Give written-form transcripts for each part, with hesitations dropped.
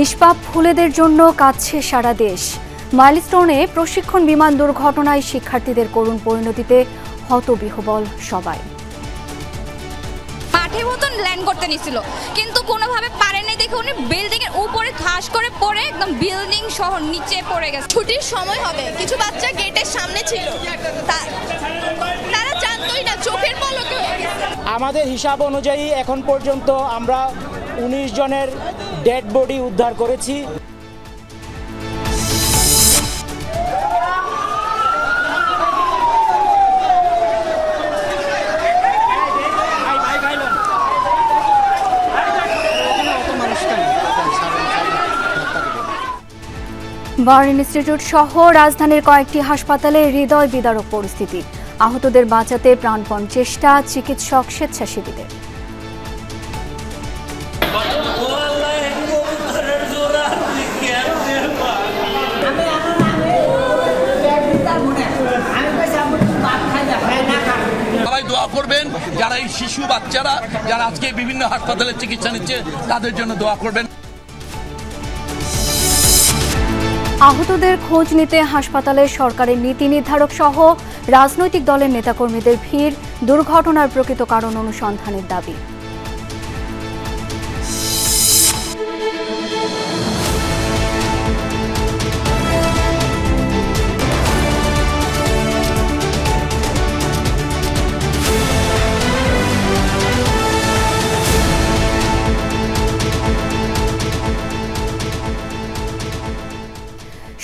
নিষ্পাপ ফুলেদের জন্য কাঁদছে সারা দেশ। মাইলস্টোনে প্রশিক্ষণ বিমান দুর্ঘটনায় শিক্ষার্থীদের করুণ পরিণতিতে হতবিহ্বল সবাই। মাঠে মতন ল্যান্ড করতে নিছিল, কিন্তু কোনোভাবে পারেনি দেখে উনি বিল্ডিং এর উপরে ঠাস করে পড়ে একদম বিল্ডিং সহ নিচে পড়ে গেছে। ছুটির সময় হবে, কিছু বাচ্চা গেটের সামনে ছিল, তারা জানতোই না, চোখের পলকে হয়ে গেছে। আমাদের হিসাব অনুযায়ী এখন পর্যন্ত আমরা 19 জনের ডেড বডি উদ্ধার করেছি। বার্ন ইনস্টিটিউট সহ রাজধানীর কয়েকটি হাসপাতালে হৃদয় বিদারক পরিস্থিতি। আহতদের বাঁচাতে প্রাণপণ চেষ্টা চিকিৎসক স্বেচ্ছাসেবীদের। সবাই দোয়া করবেন, যারা এই শিশু বাচ্চারা যারা আজকে বিভিন্ন হাসপাতালে চিকিৎসা নিচ্ছে তাদের জন্য দোয়া করবেন। আহতদের খোঁজ নিতে হাসপাতালে সরকারের নীতি নির্ধারক সহ রাজনৈতিক দলের নেতাকর্মীদের ভিড়। দুর্ঘটনার প্রকৃত কারণ অনুসন্ধানের দাবি।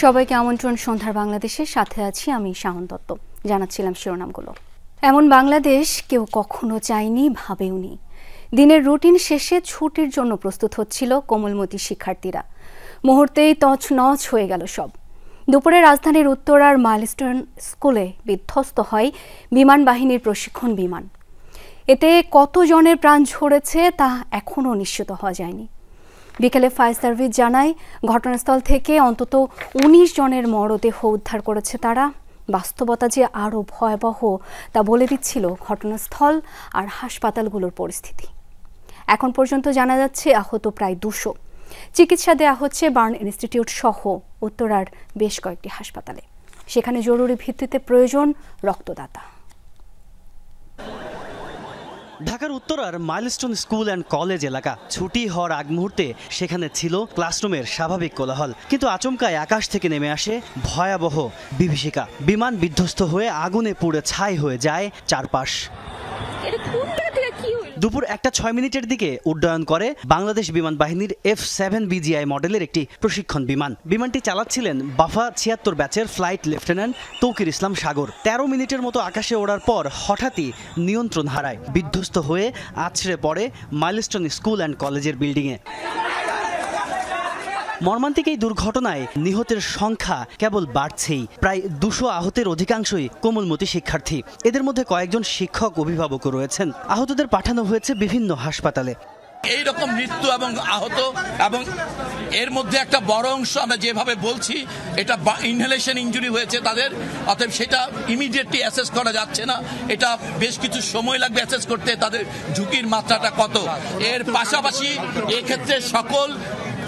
সবাইকে আমন্ত্রণ সন্ধ্যার বাংলাদেশের সাথে আছি আমি শাহন দত্ত। জানাচ্ছিলাম শিরোনামগুলো। এমন বাংলাদেশ কেউ কখনো চায়নি, ভাবেওনি। দিনের রুটিন শেষে ছুটির জন্য প্রস্তুত হচ্ছিল কোমলমতি শিক্ষার্থীরা। মুহূর্তেই তছনছ হয়ে গেল সব। দুপুরে রাজধানীর উত্তরার মাইলস্টোন স্কুলে বিধ্বস্ত হয় বিমান বাহিনীর প্রশিক্ষণ বিমান। এতে কতজনের প্রাণ ঝরেছে তা এখনও নিশ্চিত হওয়া যায়নি। বিকেলে ফায়ার সার্ভিস জানায় ঘটনাস্থল থেকে অন্তত 19 জনের মরদেহ উদ্ধার করেছে তারা। বাস্তবতা যে আরও ভয়াবহ তা বলে দিচ্ছিল ঘটনাস্থল আর হাসপাতালগুলোর পরিস্থিতি। এখন পর্যন্ত জানা যাচ্ছে আহত প্রায় 200। চিকিৎসা দেয়া হচ্ছে বার্ন ইনস্টিটিউট সহ উত্তরার বেশ কয়েকটি হাসপাতালে। সেখানে জরুরি ভিত্তিতে প্রয়োজন রক্তদাতা। ঢাকার উত্তরার মাইলস্টোন স্কুল অ্যান্ড কলেজ এলাকা। ছুটি হওয়ার আগ মুহূর্তে সেখানে ছিল ক্লাসরুমের স্বাভাবিক কোলাহল, কিন্তু আচমকায় আকাশ থেকে নেমে আসে ভয়াবহ বিভীষিকা। বিমান বিধ্বস্ত হয়ে আগুনে পুড়ে ছাই হয়ে যায় চারপাশ। দুপুর 1:06 দিকে উড্ডয়ন করে বাংলাদেশ বিমান বাহিনীর F-7 BGI মডেলের একটি প্রশিক্ষণ বিমান। বিমানটি চালাচ্ছিলেন বাফা 76 ব্যাচের ফ্লাইট লেফটেন্যান্ট তৌকির ইসলাম সাগর। 13 মিনিটের মতো আকাশে ওড়ার পর হঠাৎই নিয়ন্ত্রণ হারায়, বিধ্বস্ত হয়ে আছড়ে পড়ে মাইলস্টোন স্কুল অ্যান্ড কলেজের বিল্ডিংয়ে। মর্মান্তিক এই দুর্ঘটনায় নিহতের সংখ্যা কেবল বাড়ছেই। প্রায় 200 আহতের অধিকাংশই কোমলমতি শিক্ষার্থী। এদের মধ্যে কয়েকজন শিক্ষক অভিভাবকও রয়েছেন। আহতদের পাঠানো হয়েছে বিভিন্ন হাসপাতালে। এই রকম মৃত্যু এবং আহত এবং এর মধ্যে একটা বড় অংশ আমরা যেভাবে বলছি এটা ইনহেলেশন ইনজুরি হয়েছে তাদের, অতএব সেটা ইমিডিয়েটলি অ্যাসেস করা যাচ্ছে না। এটা বেশ কিছু সময় লাগবে অ্যাসেস করতে, তাদের ঝুঁকির মাত্রাটা কত। এর পাশাপাশি এক্ষেত্রে সকল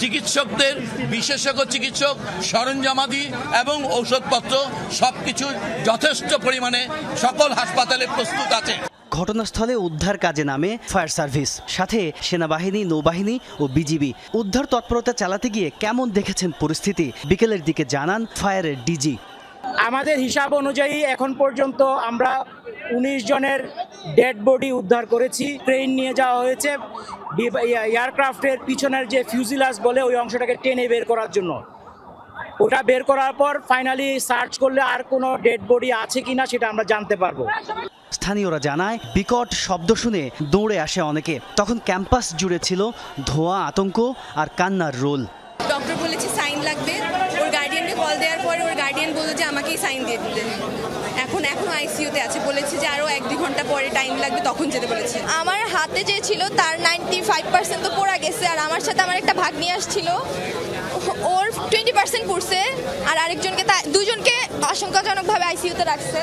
চিকিৎসকদের, বিশেষজ্ঞ চিকিৎসক, সরঞ্জামাদি এবং ঔষধপত্র সবকিছু যথেষ্ট পরিমাণে সকল হাসপাতালে প্রস্তুত আছে। ঘটনাস্থলে উদ্ধার কাজে নামে ফায়ার সার্ভিস, সাথে সেনাবাহিনী, নৌবাহিনী ও বিজিবি। উদ্ধার তৎপরতা চালাতে গিয়ে কেমন দেখেছেন পরিস্থিতি বিকেলের দিকে জানান ফায়ারের ডিজি। আমাদের হিসাব অনুযায়ী এখন পর্যন্ত আমরা 19 জনের ডেড বডি উদ্ধার করেছি। ট্রেন নিয়ে যাওয়া হয়েছে এয়ারক্রাফটের পিছনের যে ফিউজিলাস বলে ওই অংশটাকে টেনে বের করার জন্য। ওটা বের করার পর ফাইনালি সার্চ করলে আর কোনো ডেড বডি আছে কিনা সেটা আমরা জানতে পারবো। স্থানীয়রা জানায় বিকট শব্দ শুনে দৌড়ে আসে অনেকে। তখন ক্যাম্পাস জুড়ে ছিল ধোঁয়া, আতঙ্ক আর কান্নার রোল। ডক্টর বলেছে সাইন লাগবে, ওর গার্ডিয়ানকে কল দেওয়ার পরে ওর গার্ডিয়ান বলল যে আমাকেই সাইন দিয়ে দিতে। এখনো আইসিইউতে আছে, বলেছে যে আরও 1-2 ঘন্টা পরে টাইম লাগবে, তখন যেতে বলেছে। আমার হাতে যে ছিল তার 95% তো পড়া গেছে, আর আমার সাথে আমার একটা ভাগ্নি আসছিল, ওর 20% পড়ছে, আর আরেকজনকে 2জনকে আশঙ্কাজনকভাবে আইসিইউতে রাখছে।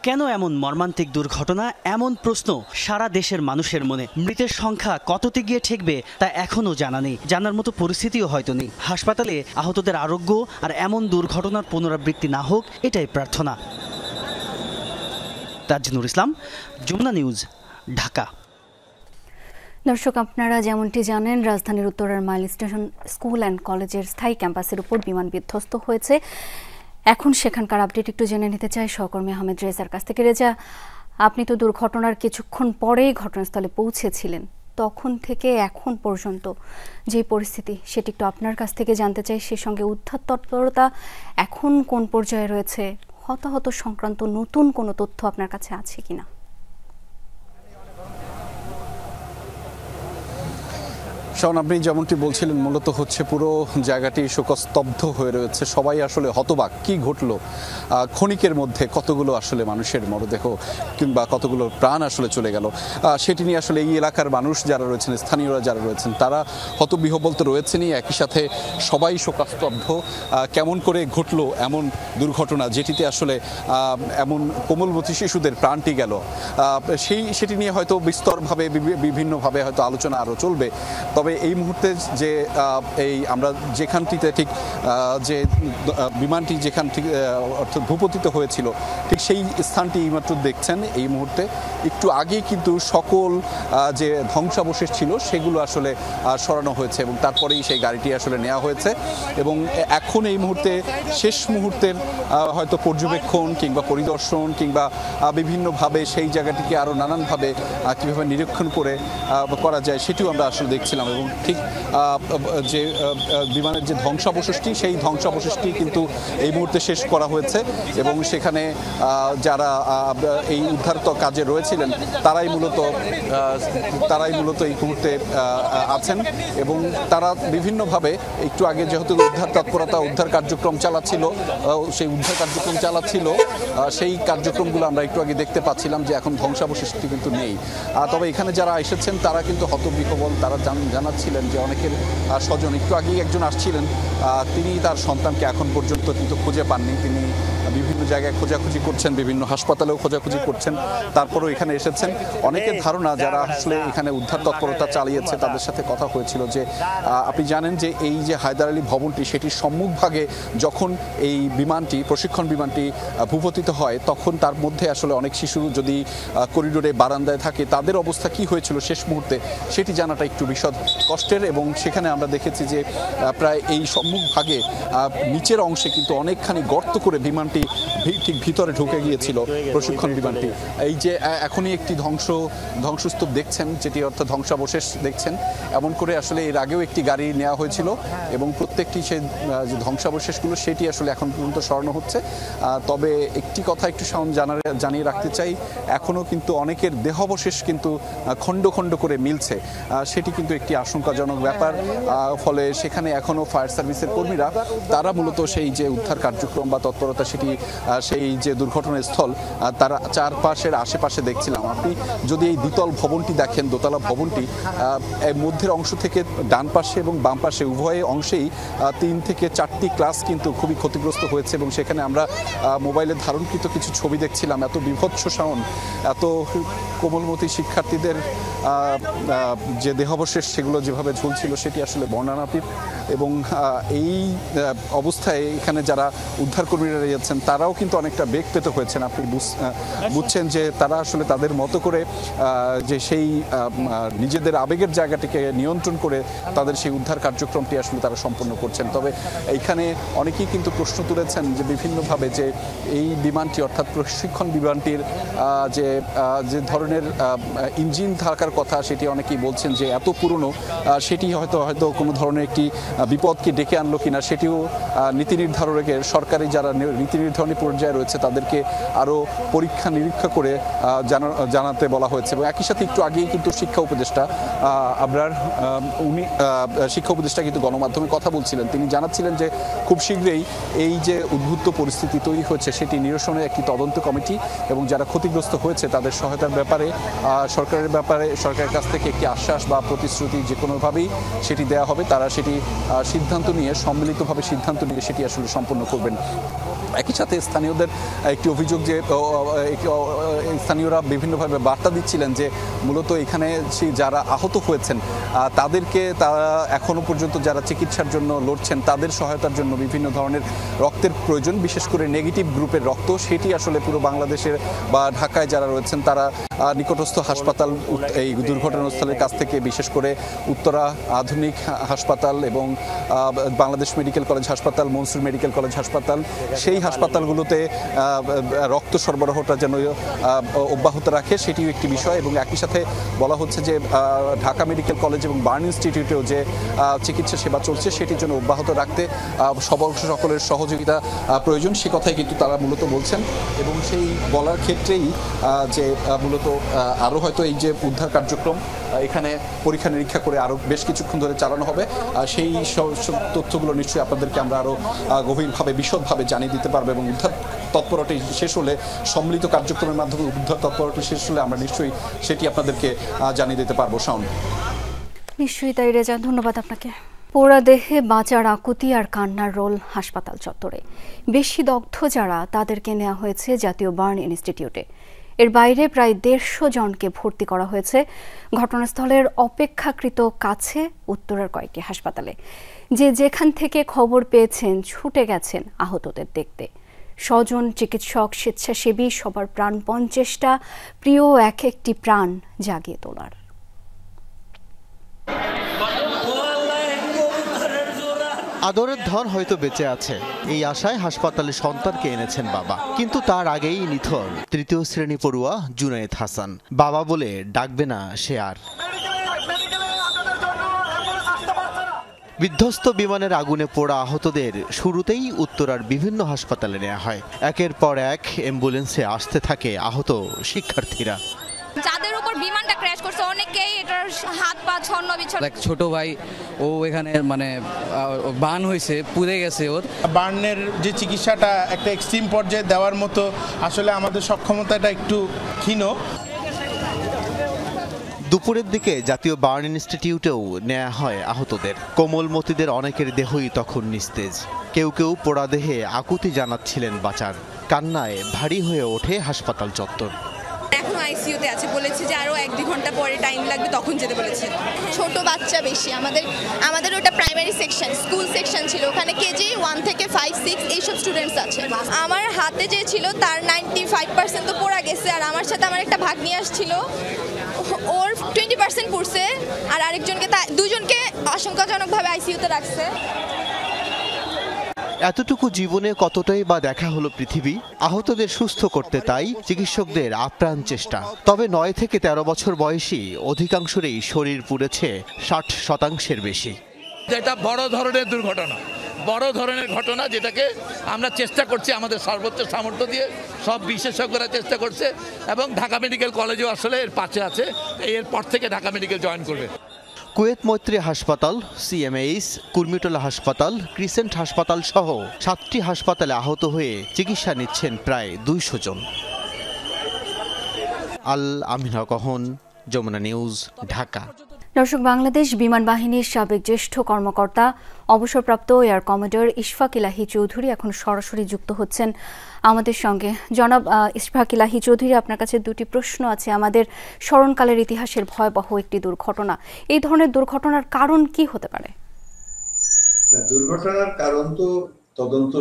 কেন এমন মর্মান্তিক দুর্ঘটনা, এমন প্রশ্ন সারা দেশের মানুষের মনে। মৃতের সংখ্যা কততে গিয়ে ঠেকবে তা এখনও জানা নেই, জানার মতো পরিস্থিতিও হয়তো নেই। হাসপাতালে আহতদের আরোগ্য আর এমন দুর্ঘটনার পুনরাবৃত্তি না হোক, এটাই প্রার্থনা। তাজনুর ইসলাম, যমুনা নিউজ, ঢাকা। দর্শক, আপনারা যেমনটি জানেন, রাজধানীর উত্তরার মাইল স্টেশন স্কুল অ্যান্ড কলেজের স্থায়ী ক্যাম্পাসের উপর বিমান বিধ্বস্ত হয়েছে। এখন সেখানকার আপডেট একটু জেনে নিতে চাই সহকর্মী আহমেদ রেজার কাছ থেকে। রেজা, আপনি তো দুর্ঘটনার কিছুক্ষণ পরেই ঘটনাস্থলে পৌঁছেছিলেন, তখন থেকে এখন পর্যন্ত যে পরিস্থিতি সেটি একটু আপনার কাছ থেকে জানতে চাই। সেই সঙ্গে উদ্ধার তৎপরতা এখন কোন পর্যায়ে রয়েছে, হতাহত সংক্রান্ত নতুন কোনো তথ্য আপনার কাছে আছে কিনা? শাওন, আপনি যেমনটি বলছিলেন, মূলত হচ্ছে পুরো জায়গাটি শোকস্তব্ধ হয়ে রয়েছে। সবাই আসলে হতবাক, কি ঘটলো। ক্ষণিকের মধ্যে কতগুলো আসলে মানুষের মরদেহ কিংবা কতগুলো প্রাণ আসলে চলে গেল, সেটি নিয়ে আসলে এই এলাকার মানুষ যারা রয়েছেন, স্থানীয়রা যারা রয়েছেন, তারা হতবিহ্বল তো রয়েছেনই, একই সাথে সবাই শোকস্তব্ধ। কেমন করে ঘটলো এমন দুর্ঘটনা যেটিতে আসলে এমন কোমলমতি শিশুদের প্রাণটি গেল, সেটি নিয়ে হয়তো বিস্তরভাবে বিভিন্নভাবে হয়তো আলোচনা আরও চলবে। তবে এই মুহূর্তে যে আমরা যেখানটিতে ঠিক যে বিমানটি যেখান থেকে অর্থাৎ ভূপতিত হয়েছিল, ঠিক সেই স্থানটি এইমাত্র দেখছেন। এই মুহূর্তে একটু আগেই কিন্তু সকল যে ধ্বংসাবশেষ ছিল সেগুলো আসলে সরানো হয়েছে এবং তারপরেই সেই গাড়িটি আসলে নেওয়া হয়েছে। এবং এখন এই মুহূর্তে শেষ মুহূর্তের হয়তো পর্যবেক্ষণ কিংবা পরিদর্শন কিংবা বিভিন্নভাবে সেই জায়গাটিকে আরও নানানভাবে কীভাবে নিরীক্ষণ করে করা যায় সেটিও আমরা আসলে দেখছিলাম। এবং ঠিক যে বিমানের যে ধ্বংসাবশেষটি, সেই ধ্বংসাবশেষটি কিন্তু এই মুহূর্তে শেষ করা হয়েছে এবং সেখানে যারা এই উদ্ধার কাজে রয়েছিলেন তারাই মূলত এই মুহূর্তে আছেন এবং তারা বিভিন্নভাবে একটু আগে যেহেতু উদ্ধার তৎপরতা উদ্ধার কার্যক্রম চালাচ্ছিল, সেই কার্যক্রমগুলো আমরা একটু আগে দেখতে পাচ্ছিলাম যে এখন ধ্বংসাবশেষটি কিন্তু নেই। তবে এখানে যারা এসেছেন তারা কিন্তু হতবিহ্বল। তারা জানাচ্ছিলেন যে অনেকের স্বজন, একটু আগেই একজন আসছিলেন, তিনি তার সন্তানকে এখন পর্যন্ত কিন্তু খুঁজে পাননি। তিনি বিভিন্ন জায়গায় খোঁজাখুঁজি করছেন, বিভিন্ন হাসপাতালেও খোঁজাখুঁজি করছেন, তারপরেও এখানে এসেছেন। অনেকের ধারণা যারা আসলে এখানে উদ্ধার তৎপরতা চালিয়েছে তাদের সাথে কথা হয়েছিল যে আপনি জানেন যে এই যে হায়দার আলী ভবনটি, সেটির সম্মুখভাগে যখন এই বিমানটি প্রশিক্ষণ বিমানটি ভূপতিত হয় তখন তার মধ্যে আসলে অনেক শিশু যদি করিডোরে বারান্দায় থাকে তাদের অবস্থা কি হয়েছিল শেষ মুহূর্তে সেটি জানাটা একটু বিশদ কষ্টের। এবং সেখানে আমরা দেখেছি যে প্রায় এই সম্মুখভাগে নিচের অংশে কিন্তু অনেকখানি গর্ত করে বিমানটি ঠিক ভিতরে ঢুকে গিয়েছিল প্রশিক্ষণ বিমানটি। এই যে এখনই একটি ধ্বংসস্তূপ দেখছেন, যেটি অর্থাৎ ধ্বংসাবশেষ দেখছেন, এমন করে আসলে এর আগেও একটি গাড়ি নেওয়া হয়েছিল এবং প্রত্যেকটি সেই যে ধ্বংসাবশেষগুলো সেটি আসলে এখন পর্যন্ত সরানো হচ্ছে। তবে একটি কথা একটু জানিয়ে রাখতে চাই, এখনও কিন্তু অনেকের দেহাবশেষ কিন্তু খণ্ড খণ্ড করে মিলছে, সেটি কিন্তু একটি আশঙ্কাজনক ব্যাপার। ফলে সেখানে এখনও ফায়ার সার্ভিসের কর্মীরা তারা মূলত সেই যে উদ্ধার কার্যক্রম বা তৎপরতা সেটি সেই যে দুর্ঘটনাস্থল তারা চারপাশের আশেপাশে দেখছিলাম। আপনি যদি এই দ্বিতল ভবনটি দেখেন, দোতলা ভবনটি, মধ্যের অংশ থেকে ডান পাশে এবং বাম পাশে উভয় অংশেই 3 থেকে 4টি ক্লাস কিন্তু খুবই ক্ষতিগ্রস্ত হয়েছে এবং সেখানে আমরা মোবাইলে ধারণকৃত কিছু ছবি দেখছিলাম। এত বিভৎস শাওন, এত কোমলমতি শিক্ষার্থীদের যে দেহাবশেষ সেগুলো যেভাবে ঝুলছিল সেটি আসলে বর্ণনাতীত। এবং এই অবস্থায় এখানে যারা উদ্ধারকর্মীরা রয়েছেন তারাও কিন্তু অনেকটা বেগ পেতে হয়েছেন। আপনি বুঝছেন যে তারা আসলে তাদের মতো করে যে সেই নিজেদের আবেগের জায়গাটিকে নিয়ন্ত্রণ করে তাদের সেই উদ্ধার কার্যক্রমটি আসলে তারা সম্পন্ন করছেন। তবে এইখানে অনেকেই কিন্তু প্রশ্ন তুলেছেন যে বিভিন্নভাবে যে এই বিমানটি অর্থাৎ প্রশিক্ষণ বিমানটির যে ধরনের ইঞ্জিন থাকার কথা সেটি অনেকেই বলছেন যে এত পুরনো, সেটি হয়তো কোনো ধরনের একটি বিপদকে ডেকে আনলো কিনা সেটিও নীতি নির্ধারকের সরকারি যারা নীতি নির্ধারণী পর্যায়ে রয়েছে তাদেরকে আরও পরীক্ষা নিরীক্ষা করে জানাতে বলা হয়েছে। এবং একই সাথে একটু আগেই কিন্তু শিক্ষা উপদেষ্টা কিন্তু গণমাধ্যমে কথা বলছিলেন। তিনি জানাচ্ছিলেন যে খুব শীঘ্রই এই যে উদ্ভূত পরিস্থিতি তৈরি হয়েছে সেটি নিরসনের একটি তদন্ত কমিটি এবং যারা ক্ষতিগ্রস্ত হয়েছে তাদের সহায়তার ব্যাপারে সরকারের কাছ থেকে একটি আশ্বাস বা প্রতিশ্রুতি যে কোনোভাবেই সেটি দেওয়া হবে। তারা সেটি সম্মিলিতভাবে সিদ্ধান্ত নিয়ে সেটি আসলে সম্পন্ন করবেন। একই সাথে স্থানীয়দের একটি অভিযোগ যে স্থানীয়রা বিভিন্নভাবে বার্তা দিচ্ছিলেন যে মূলত এখানে যারা আহত হয়েছেন তাদেরকে তারা এখনও পর্যন্ত যারা চিকিৎসার জন্য লড়ছেন তাদের সহায়তার জন্য বিভিন্ন ধরনের রক্তের প্রয়োজন, বিশেষ করে নেগেটিভ গ্রুপের রক্ত। সেটি আসলে পুরো বাংলাদেশের বা ঢাকায় যারা রয়েছেন তারা নিকটস্থ হাসপাতাল এই দুর্ঘটনাস্থলের কাছ থেকে, বিশেষ করে উত্তরা আধুনিক হাসপাতাল এবং বাংলাদেশ মেডিকেল কলেজ হাসপাতাল, মনসুর মেডিকেল কলেজ হাসপাতাল, সেই হাসপাতালগুলোতে রক্ত সরবরাহটা যেন অব্যাহত রাখে সেটিও একটি বিষয়। এবং একই সাথে বলা হচ্ছে যে ঢাকা মেডিকেল কলেজ এবং বার্ন ইনস্টিটিউটেও যে চিকিৎসা সেবা চলছে সেটির জন্য অব্যাহত রাখতে সকলের সহযোগিতা প্রয়োজন, সে কথাই কিন্তু তারা মূলত বলছেন। এবং সেই বলার ক্ষেত্রেই যে মূলত আরও হয়তো এই যে উদ্ধার কার্যক্রম এখানে পরীক্ষা নিরীক্ষা করে আরও বেশ কিছুক্ষণ ধরে চালানো হবে, সেই তথ্যগুলো নিশ্চয়ই আপনাদেরকে আমরা আরও গভীরভাবে বিশদভাবে জানিয়ে দিতে পারবো। এবং উদ্ধার তৎপরতাটি শেষ হলে, সম্মিলিত কার্যক্রমের মাধ্যমে উদ্ধার তৎপরতাটি শেষ হলে আমরা নিশ্চয়ই সেটি আপনাদেরকে জানিয়ে দিতে পারবো। শাওন, নিশ্চয়ই তাই রেজা, ধন্যবাদ আপনাকে। পোড়া দেহে বাঁচার আকুতি আর কান্নার রোল হাসপাতাল চত্বরে। বেশি দগ্ধ যারা তাদেরকে নেওয়া হয়েছে জাতীয় বার্ন ইনস্টিটিউটে। এর বাইরে প্রায় 150 জনকে ভর্তি করা হয়েছে ঘটনাস্থলের অপেক্ষাকৃত কাছে উত্তরের কয়েকটি হাসপাতালে। যেখান থেকে খবর পেয়েছেন ছুটে গেছেন আহতদের দেখতে। স্বজন, চিকিৎসক, স্বেচ্ছাসেবী সবার প্রাণপণ চেষ্টা প্রিয় একটি প্রাণ জাগিয়ে তোলার। আদরের ধন হয়তো বেঁচে আছে, এই আশায় হাসপাতালে সন্তানকে এনেছেন বাবা, কিন্তু তার আগেই নিথর 3য় শ্রেণী পড়ুয়া জুনায়েদ হাসান। বাবা বলে ডাকবে না সে আর। বিধ্বস্ত বিমানের আগুনে পোড়া আহতদের শুরুতেই উত্তরার বিভিন্ন হাসপাতালে নেওয়া হয়। একের পর এক অ্যাম্বুলেন্সে আসতে থাকে আহত শিক্ষার্থীরা। যাদের উপর বিমানটা ক্র্যাশ করছে অনেকেই এটার হাত পা ছন্ন বিছন্ন। এক ছোট ভাই ও এখানে বার্ন হয়েছে, পুড়ে গেছে। ওর বার্নের যে চিকিৎসাটা একটা এক্সট্রিম পর্যায়ে দেওয়ার মতো আসলে আমাদের সক্ষমতাটা একটু ক্ষীণ। দুপুরের দিকে জাতীয় বার্ন ইনস্টিটিউটেও নেওয়া হয় আহতদের। কোমলমতিদের অনেকের দেহই তখন নিস্তেজ। কেউ কেউ পোড়া দেহে আকুতি জানাচ্ছিলেন বাঁচার। কান্নায় ভারী হয়ে ওঠে হাসপাতাল চত্বর। এখন আইসিইউতে আছে, বলেছে যে আরো 1-2 ঘন্টা পরে টাইম লাগবে, তখন যেতে বলেছে। ছোট বাচ্চা বেশি, আমাদের ওটা প্রাইমারি সেকশন, স্কুল সেকশন ছিল, ওখানে কেজি 1 থেকে 5-6 এইসব স্টুডেন্টস আছে। আমার হাতে যে ছিল তার 95% তো পড়া গেছে, আর আমার সাথে আমার একটা ভাগ্নি আসছিল, ওর 20% পড়ছে, আর আরেকজনকে 2জনকে আশঙ্কাজনকভাবে আইসিইউতে রাখছে। এতটুকু জীবনে কতটাই বা দেখা হলো পৃথিবী। আহতদের সুস্থ করতে তাই চিকিৎসকদের আপ্রাণ চেষ্টা। তবে 9 থেকে 13 বছর বয়সী অধিকাংশেরই শরীর পুড়েছে 60% বেশি। এটা বড় ধরনের দুর্ঘটনা, বড় ধরনের ঘটনা, যেটাকে আমরা চেষ্টা করছি আমাদের সর্বোচ্চ সামর্থ্য দিয়ে। সব বিশেষজ্ঞরা চেষ্টা করছে এবং ঢাকা মেডিকেল কলেজও আসলে এর পাশে আছে। এরপর থেকে ঢাকা মেডিকেল জয়েন করবে। কুয়েত মৈত্রী হাসপাতাল, সিএমএইচ, কুর্মিটোলা হাসপাতাল, ক্রিসেন্ট হাসপাতাল সহ 7টি হাসপাতালে আহত হয়ে চিকিৎসা নিচ্ছেন প্রায় 200 জন। আল আমিনা কহন, যমুনা নিউজ, ঢাকা। দর্শক, বাংলাদেশ বিমান বাহিনীর সাবেক জ্যেষ্ঠ কর্মকর্তা অবসরপ্রাপ্ত এয়ার কমোডর ইশফাক ইলাহি চৌধুরী এখন সরাসরি যুক্ত হচ্ছেন আমাদের সঙ্গে। জনাব ইশফাক ইলাহি চৌধুরী, আপনার কাছে 2টি প্রশ্ন আছে। আমাদের স্মরণকালের ইতিহাসের ভয়াবহ একটি দুর্ঘটনা, এই ধরনের দুর্ঘটনার কারণ কি হতে পারে? দুর্ঘটনার কারণ তো তদন্ত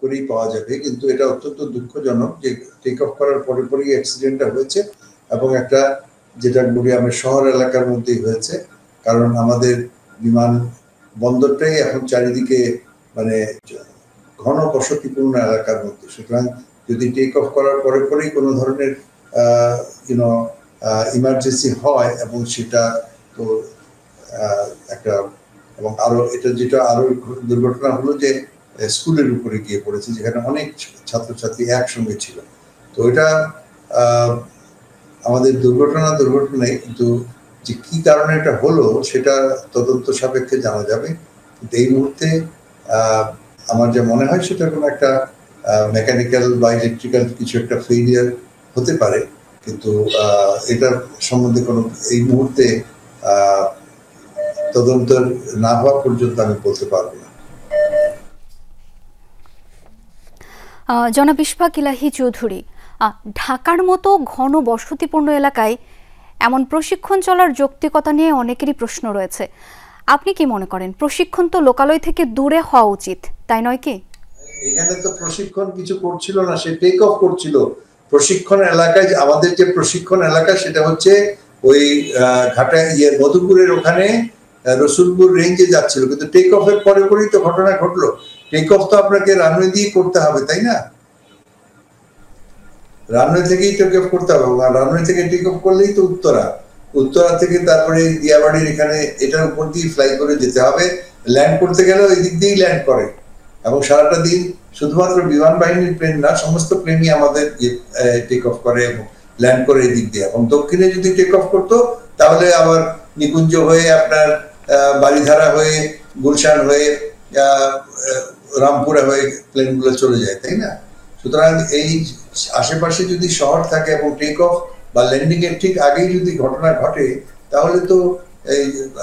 করেই পাওয়া যাবে, কিন্তু এটা অত্যন্ত দুঃখজনক যে টেক অফ করার পরেই অ্যাক্সিডেন্টটা হয়েছে, এবং একটা যেটা বলি আমরা শহর এলাকার মধ্যেই হয়েছে। কারণ আমাদের বিমান বন্দরটাই এখন চারিদিকে ঘন বসতিপূর্ণ এলাকার মধ্যে, সুতরাং যদি টেক অফ করার পরেই কোনো ধরনের ইমার্জেন্সি হয়, এবং সেটা তো একটা, এবং আরো এটা যেটা আরো দুর্ঘটনা হলো যে স্কুলের উপরে গিয়ে পড়েছে, যেখানে অনেক ছাত্রছাত্রী একসঙ্গে ছিল। তো এটা আমাদের দুর্ঘটনায়, কিন্তু যে কি কারণে এটা হলো সেটা তদন্ত সাপেক্ষে জানা যাবে। কিন্তু এই মুহূর্তে আমার যা মনে হয় সেটা কোনো একটা মেকানিক্যাল বা ইলেকট্রিক্যাল কিছু একটা ফেইলিয়ার হতে পারে, কিন্তু এটা সম্বন্ধে কোনো এই মুহূর্তে তদন্ত না হওয়া পর্যন্ত আমি বলতে পারবো না। জনাব ইশফাক ইলাহি চৌধুরী, ঢাকার মতো ঘন বসতিপূর্ণ এলাকায় এমন প্রশিক্ষণ চলার যৌক্তিকতা নিয়ে অনেকেরই প্রশ্ন রয়েছে। আপনি কি মনে করেন প্রশিক্ষণ তো লোকালয় থেকে দূরে হওয়া উচিত, তাই নয় কি? এখানে তো প্রশিক্ষণ কিছু করছিল না, সে টেক অফ করছিল। প্রশিক্ষণ এলাকায় আমাদের যে প্রশিক্ষণ এলাকা সেটা হচ্ছে ওই ঘাটা মধুপুরের ওখানে রসুলপুর রেঞ্জে যাচ্ছিল, কিন্তু টেক অফের পরে পরেই তো ঘটনা ঘটলো। টেক অফ তো আপনাকে রানওয়ে দিয়ে করতে হবে, তাই না? রানওয়ে থেকেই টেক অফ করতে হবে, রানওয়ে থেকে টেক অফ করলেই তো উত্তরা থেকে তারপরে দিয়াবাড়ির এখানে এটার উপর দিয়ে ফ্লাই করে যেতে হবে। ল্যান্ড করতে গেলেও এই দিক দিয়েই ল্যান্ড করে, এবং সারাটা দিন শুধুমাত্র বিমান বাহিনীর প্লেন না, সমস্ত প্লেনই আমাদের টেক অফ করে এবং ল্যান্ড করে এই দিক দিয়ে। এবং দক্ষিণে যদি টেক অফ করতো তাহলে আবার নিকুঞ্জ হয়ে আপনার বাড়িধারা হয়ে গুলশান হয়ে রামপুরা হয়ে প্লেনগুলো চলে যায়, তাই না? সুতরাং এই আশেপাশে যদি শহর থাকে এবং টেক অফ বা ল্যান্ডিং এর ঠিক আগেই যদি ঘটনা ঘটে তাহলে তো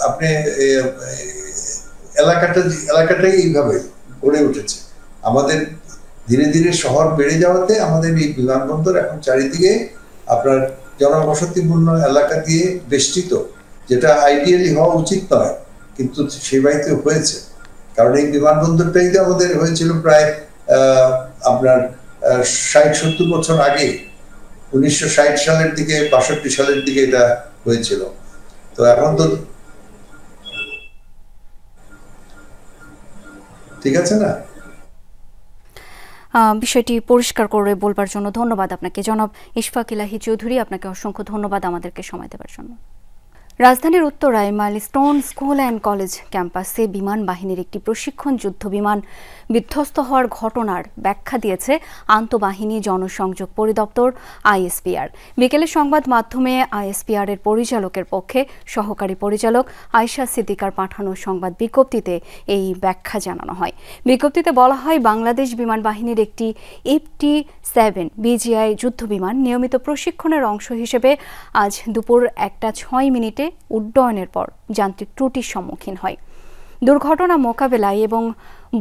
আপনি এলাকাটাই এইভাবে গড়ে উঠেছে। আমাদের ধীরে ধীরে শহর বেড়ে যাওয়াতে আমাদের এই বিমানবন্দর এখন চারিদিকে আপনার জনবসতিপূর্ণ এলাকা দিয়ে বেষ্টিত, যেটা আইডিয়ালি হওয়া উচিত নয়, কিন্তু সেবাইতে হয়েছে। কারণ এই বিমানবন্দরটাই তো আমাদের হয়েছিল প্রায় আপনার 60-70 বছর আগে, 1960 সালের দিকে 62 সালের দিকে এটা হয়েছিল। তো এখন তো ঠিক আছে না? বিষয়টি পরিষ্কার করে বলবার জন্য ধন্যবাদ আপনাকে জনাব ইশফাক ইলাহি চৌধুরী। আপনাকে অসংখ্য ধন্যবাদ আমাদেরকে সময় দেওয়ার জন্য। রাজধানীর উত্তরায় মাইলস্টোন স্কুল অ্যান্ড কলেজ ক্যাম্পাসে বিমান বাহিনীর একটি প্রশিক্ষণ যুদ্ধ বিমান বিধ্বস্ত হওয়ার ঘটনার ব্যাখ্যা দিয়েছে আন্তঃবাহিনী জনসংযোগ পরিদপ্তর আইএসপিআর। বিকেলে সংবাদ মাধ্যমে আইএসপিআর এর পরিচালকের পক্ষে সহকারী পরিচালক আয়শা সিদ্দিকার পাঠানো সংবাদ বিজ্ঞপ্তিতে এই ব্যাখ্যা জানানো হয়। বিজ্ঞপ্তিতে বলা হয়, বাংলাদেশ বিমান বাহিনীর একটি FT-7 বিজিআই যুদ্ধ বিমান নিয়মিত প্রশিক্ষণের অংশ হিসেবে আজ দুপুর 1:06 উড্ডয়নের পর যান্ত্রিক ত্রুটির সম্মুখীন হয়। দুর্ঘটনা মোকাবেলায় এবং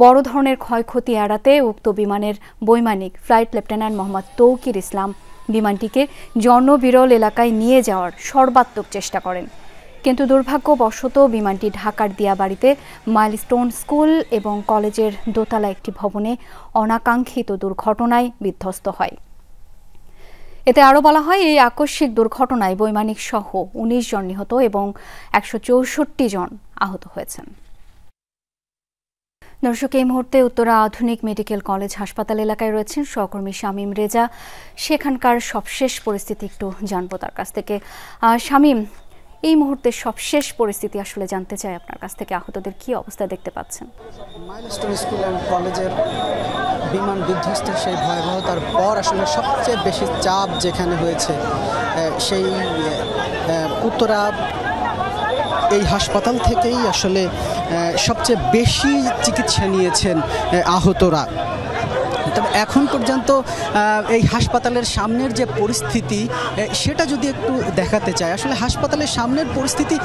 বড় ধরনের ক্ষয়ক্ষতি এড়াতে উক্ত বিমানের বৈমানিক ফ্লাইট লেফটেন্যান্ট মোহাম্মদ তৌকির ইসলাম বিমানটিকে জনবিরল এলাকায় নিয়ে যাওয়ার সর্বাত্মক চেষ্টা করেন, কিন্তু দুর্ভাগ্যবশত বিমানটি ঢাকার দিয়াবাড়িতে মাইলস্টোন স্কুল এবং কলেজের দোতলা একটি ভবনে অনাকাঙ্ক্ষিত দুর্ঘটনায় বিধ্বস্ত হয়। এতে আরও বলা হয়, এই আকস্মিক দুর্ঘটনায় বৈমানিক সহ 19 জন নিহত এবং 164 জন আহত হয়েছেন। দর্শক, এই মুহূর্তে উত্তরা আধুনিক মেডিকেল কলেজ হাসপাতাল এলাকায় রয়েছেন সহকর্মী শামীম রেজা। সেখানকার সবশেষ পরিস্থিতি একটু জানবো তার কাছ থেকে। শামীম, এই মুহূর্তে সবশেষ পরিস্থিতি আসলে জানতে চাই আপনার কাছ থেকে, আহতদের কি অবস্থা দেখতে পাচ্ছেন? মাইলস্টোন স্কুল অ্যান্ড কলেজের বিমান বিধ্বস্তের সেই ভয়াবহতার পর আসলে সবচেয়ে বেশি চাপ যেখানে হয়েছে সেই উত্তরা এই হাসপাতাল থেকেই আসলে সবচেয়ে বেশি চিকিৎসা নিয়েছেন আহতরা। তবে এখন পর্যন্ত এই হাসপাতালের সামনের যে পরিস্থিতি সেটা যদি একটু দেখাতে চাই, আসলে হাসপাতালের সামনের পরিস্থিতি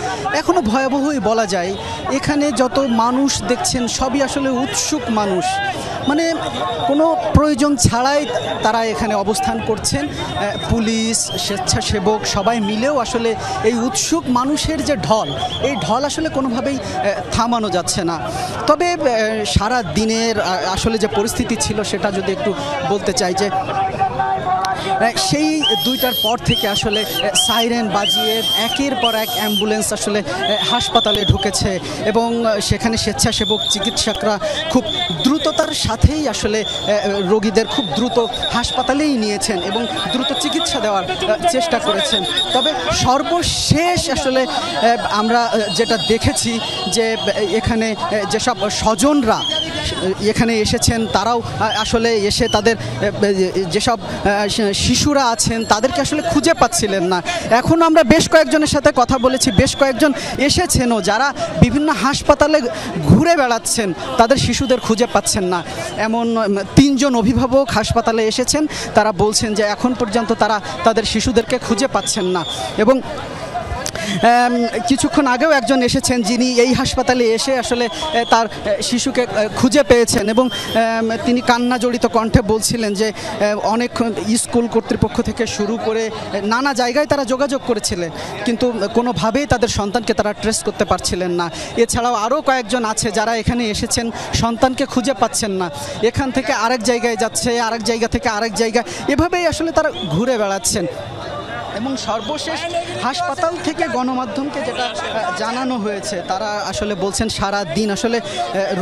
এখনও ভয়াবহই বলা যায়। এখানে যত মানুষ দেখছেন সবই আসলে উৎসুক মানুষ, মানে কোনো প্রয়োজন ছাড়াই তারা এখানে অবস্থান করছেন। পুলিশ, স্বেচ্ছাসেবক সবাই মিলেও আসলে এই উৎসুক মানুষের যে ঢল, এই ঢল আসলে কোনোভাবেই থামানো যাচ্ছে না। তবে সারা দিনের আসলে যে পরিস্থিতি ছিল সেটা যদি একটু বলতে চাই, যে সেই 2টার পর থেকে আসলে সাইরেন বাজিয়ে একের পর এক অ্যাম্বুলেন্স আসলে হাসপাতালে ঢুকেছে এবং সেখানে স্বেচ্ছাসেবক চিকিৎসকরা খুব দ্রুততার সাথেই আসলে রোগীদের খুব দ্রুত হাসপাতালেই নিয়েছেন এবং দ্রুত চিকিৎসা দেওয়ার চেষ্টা করেছেন। তবে সর্বশেষ আসলে আমরা যেটা দেখেছি যে এখানে যেসব স্বজনরা এখানে এসেছেন তারাও আসলে এসে তাদের যেসব শিশুরা আছেন তাদেরকে আসলে খুঁজে পাচ্ছিলেন না। এখন আমরা বেশ কয়েকজনের সাথে কথা বলেছি, বেশ কয়েকজন এসেছেনও যারা বিভিন্ন হাসপাতালে ঘুরে বেড়াচ্ছেন, তাদের শিশুদের খুঁজে পাচ্ছেন না। এমন 3 জন অভিভাবক হাসপাতালে এসেছেন, তারা বলছেন যে এখন পর্যন্ত তারা তাদের শিশুদেরকে খুঁজে পাচ্ছেন না। এবং কিছুক্ষণ আগেও একজন এসেছেন যিনি এই হাসপাতালে এসে আসলে তার শিশুকে খুঁজে পেয়েছেন এবং তিনি কান্না জড়িত কণ্ঠে বলছিলেন যে অনেক স্কুল কর্তৃপক্ষ থেকে শুরু করে নানা জায়গায় তারা যোগাযোগ করেছিলেন, কিন্তু কোনোভাবেই তাদের সন্তানকে তারা ট্রেস করতে পারছিলেন না। এছাড়াও আরও কয়েকজন আছে যারা এখানে এসেছেন, সন্তানকে খুঁজে পাচ্ছেন না, এখান থেকে আরেক জায়গায় যাচ্ছে, আরেক জায়গা থেকে আরেক জায়গায়, এভাবেই আসলে তারা ঘুরে বেড়াচ্ছেন। এবং সর্বশেষ হাসপাতাল থেকে গণমাধ্যমকে যেটা জানানো হয়েছে, তারা আসলে বলছেন সারা দিন আসলে